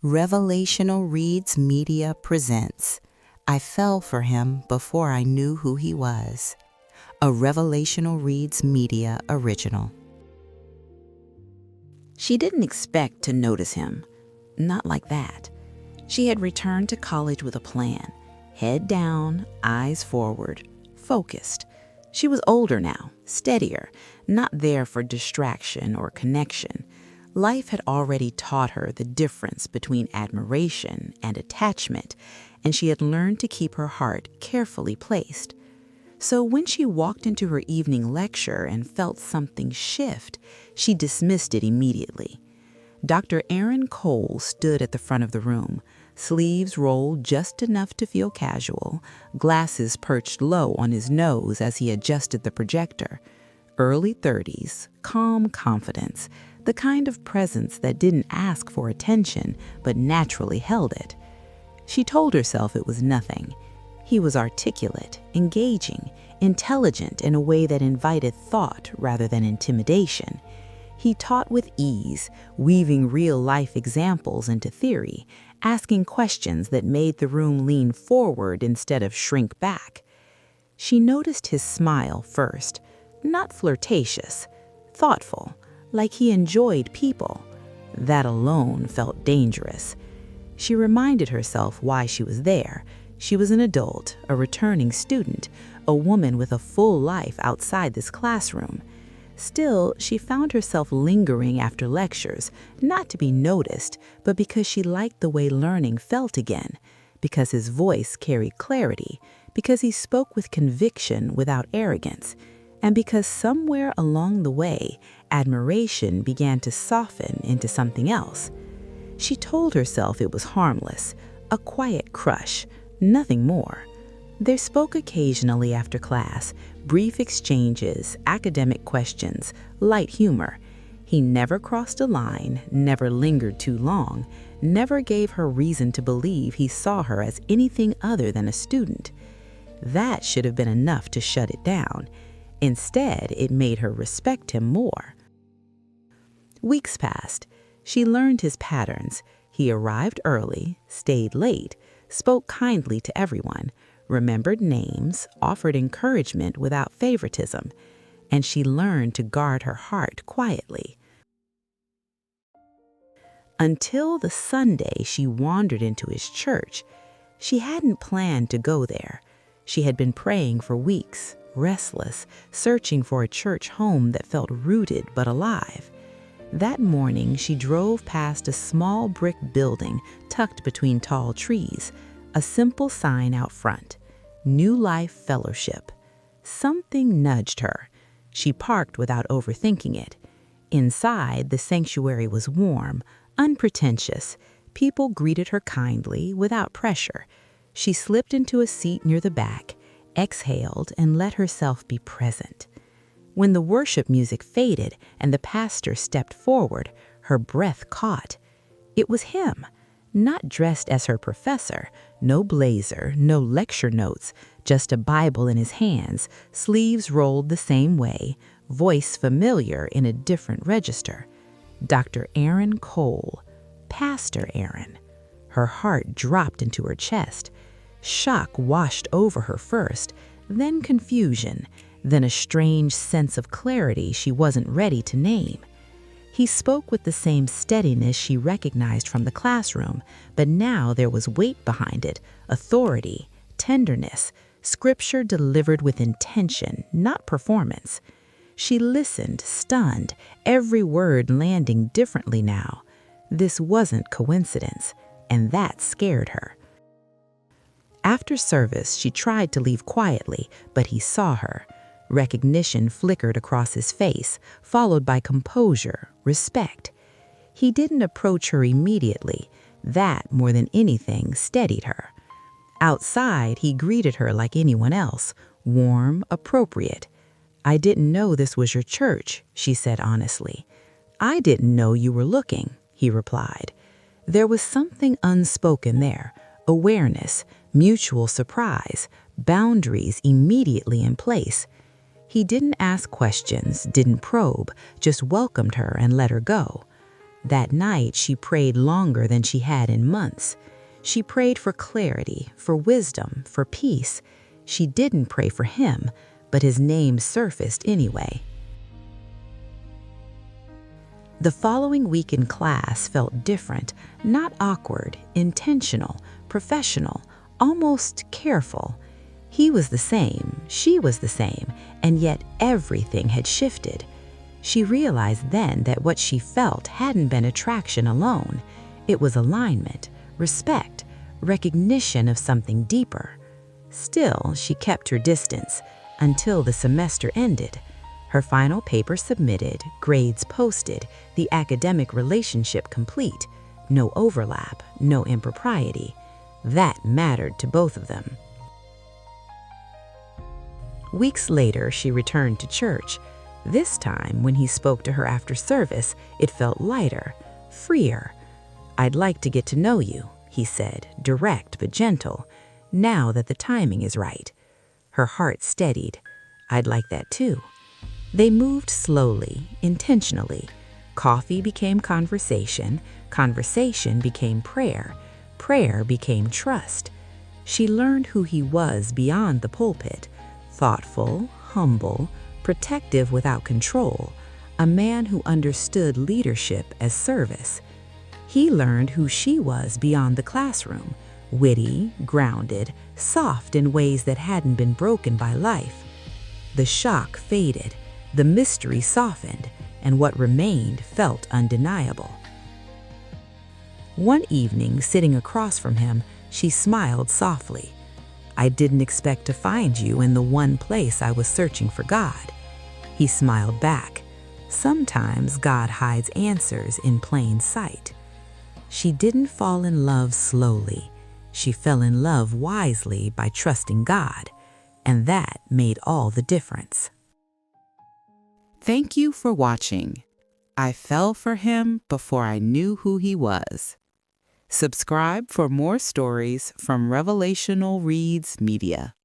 Revelational Reads Media presents I Fell for Him Before I Knew Who He Was, a Revelational Reads Media original. She didn't expect to notice him, not like that. She had returned to college with a plan, head down, eyes forward, focused. She was older now, steadier, not there for distraction or connection. Life had already taught her the difference between admiration and attachment, and she had learned to keep her heart carefully placed. So when she walked into her evening lecture and felt something shift, she dismissed it immediately. Dr. Aaron Cole stood at the front of the room, sleeves rolled just enough to feel casual, glasses perched low on his nose as he adjusted the projector. Early 30s, calm confidence, the kind of presence that didn't ask for attention but naturally held it. She told herself it was nothing. He was articulate, engaging, intelligent in a way that invited thought rather than intimidation. He taught with ease, weaving real-life examples into theory, asking questions that made the room lean forward instead of shrink back. She noticed his smile first, not flirtatious, thoughtful, like he enjoyed people. That alone felt dangerous. She reminded herself why she was there. She was an adult, a returning student, a woman with a full life outside this classroom. Still, she found herself lingering after lectures, not to be noticed, but because she liked the way learning felt again, because his voice carried clarity, because he spoke with conviction without arrogance, and because somewhere along the way, admiration began to soften into something else. She told herself it was harmless, a quiet crush, nothing more. They spoke occasionally after class, brief exchanges, academic questions, light humor. He never crossed a line, never lingered too long, never gave her reason to believe he saw her as anything other than a student. That should have been enough to shut it down. Instead, it made her respect him more. Weeks passed. She learned his patterns. He arrived early, stayed late, spoke kindly to everyone, remembered names, offered encouragement without favoritism, and she learned to guard her heart quietly. Until the Sunday she wandered into his church. She hadn't planned to go there. She had been praying for weeks, restless, searching for a church home that felt rooted but alive. That morning, she drove past a small brick building tucked between tall trees, a simple sign out front, New Life Fellowship. Something nudged her. She parked without overthinking it. Inside, the sanctuary was warm, unpretentious. People greeted her kindly, without pressure. She slipped into a seat near the back, exhaled, and let herself be present. When the worship music faded and the pastor stepped forward, her breath caught. It was him, not dressed as her professor, no blazer, no lecture notes, just a Bible in his hands, sleeves rolled the same way, voice familiar in a different register. Dr. Aaron Cole, Pastor Aaron. Her heart dropped into her chest. Shock washed over her first, then confusion, then a strange sense of clarity she wasn't ready to name. He spoke with the same steadiness she recognized from the classroom, but now there was weight behind it, authority, tenderness, scripture delivered with intention, not performance. She listened, stunned, every word landing differently now. This wasn't coincidence, and that scared her. After service, she tried to leave quietly, but he saw her. Recognition flickered across his face, followed by composure, respect. He didn't approach her immediately. That, more than anything, steadied her. Outside, he greeted her like anyone else, warm, appropriate. "I didn't know this was your church," she said honestly. "I didn't know you were looking," he replied. There was something unspoken there, awareness, mutual surprise, boundaries immediately in place. He didn't ask questions, didn't probe, just welcomed her and let her go. That night, she prayed longer than she had in months. She prayed for clarity, for wisdom, for peace. She didn't pray for him, but his name surfaced anyway. The following week in class felt different, not awkward, intentional, professional, almost careful. He was the same, she was the same, and yet everything had shifted. She realized then that what she felt hadn't been attraction alone. It was alignment, respect, recognition of something deeper. Still, she kept her distance until the semester ended. Her final paper submitted, grades posted, the academic relationship complete. No overlap, no impropriety. That mattered to both of them. Weeks later, she returned to church. This time, when he spoke to her after service, it felt lighter, freer. "I'd like to get to know you," he said, direct but gentle, "now that the timing is right." Her heart steadied. "I'd like that too." They moved slowly, intentionally. Coffee became conversation, conversation became prayer, prayer became trust. She learned who he was beyond the pulpit, thoughtful, humble, protective without control, a man who understood leadership as service. He learned who she was beyond the classroom, witty, grounded, soft in ways that hadn't been broken by life. The shock faded, the mystery softened, and what remained felt undeniable. One evening, sitting across from him, she smiled softly. "I didn't expect to find you in the one place I was searching for God." He smiled back. Sometimes God hides answers in plain sight. She didn't fall in love slowly. She fell in love wisely by trusting God, and that made all the difference. Thank you for watching. I fell for him before I knew who he was. Subscribe for more stories from Revelational Reads Media.